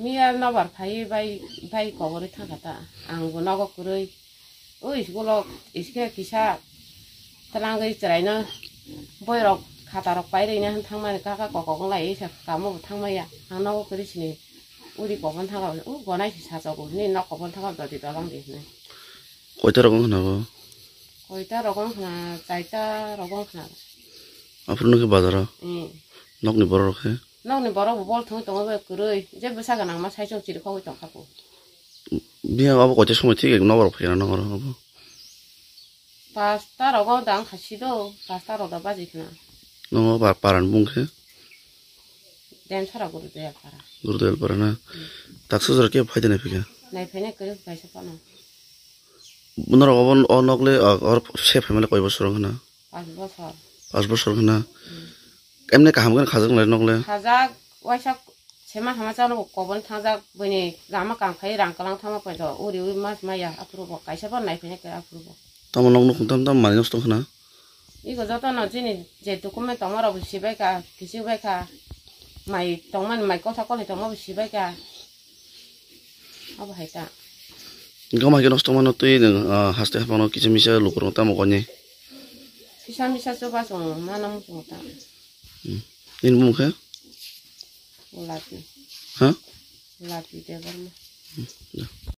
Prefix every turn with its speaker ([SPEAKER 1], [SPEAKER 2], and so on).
[SPEAKER 1] 미야 나발 파이 바이 거버리 타가다 안고 나고 그래 이시골로 이시게 기사 탈랑거 있잖아요 보이러 가다록 바이레냐 한 탕만 가가 거거건 라이사 까먹고 탕마야 안 나고 그러시니 우리 거번 타가 원하시 사자고 니나 거번 타가 어디다 방대네
[SPEAKER 2] 거기다라고 하나
[SPEAKER 1] 거기다라고 하나 짜이다라고 하나
[SPEAKER 2] 앞으로는 그 받아라
[SPEAKER 1] 응
[SPEAKER 2] 넉니 벌어라 해
[SPEAKER 1] 넉니 벌어고 뭘 통통을 왜 그래 이제 무사가 낭마 살좀 지르고 있던 하고
[SPEAKER 2] 미야 아버 어제 소매 튀게 나버라 파이나 나가라 아버
[SPEAKER 1] 파스타라고 당 같이도 파스타로다 빠지구나
[SPEAKER 2] 너 바란 뭉게
[SPEAKER 1] 냄새라고 그러대야 봐라
[SPEAKER 2] 그러될 바라나 딱 스스럽게 파이드네 피게
[SPEAKER 1] 내 편에 그래 가서 빠나
[SPEAKER 2] 문어라 어번 어넉래 셰프 패밀리 거이 버스랑 하나
[SPEAKER 1] 아버서
[SPEAKER 2] পাঁচ বছর না এমনি কাম করে খাজং লাই নকলে
[SPEAKER 1] 하작 와샤 제만 하마자는 거번 타작 보니 라마 깡파이 랑까랑 타마 빠져 우리 마야 앞으로 봐 가셔봐 나 편에 그 앞으로 봐
[SPEAKER 2] তাম নক নক তাম 많이 নষ্ট না
[SPEAKER 1] 이거 저도 너지니 제 도쿠멘트 엄마라고 시베가 기시베가 마이 동만 마이 거사 걸리 동마 시베가 아버 하이다
[SPEAKER 2] 이거 마게 নষ্ট মানে তুই হাসতে হাপানো কিছু মিশা লোকর তাম কনে
[SPEAKER 1] 시샤미샤 쏘봐서 만원 못다
[SPEAKER 2] 인 মুখে
[SPEAKER 1] 몰라지
[SPEAKER 2] হ্যাঁ
[SPEAKER 1] 몰라지 대버마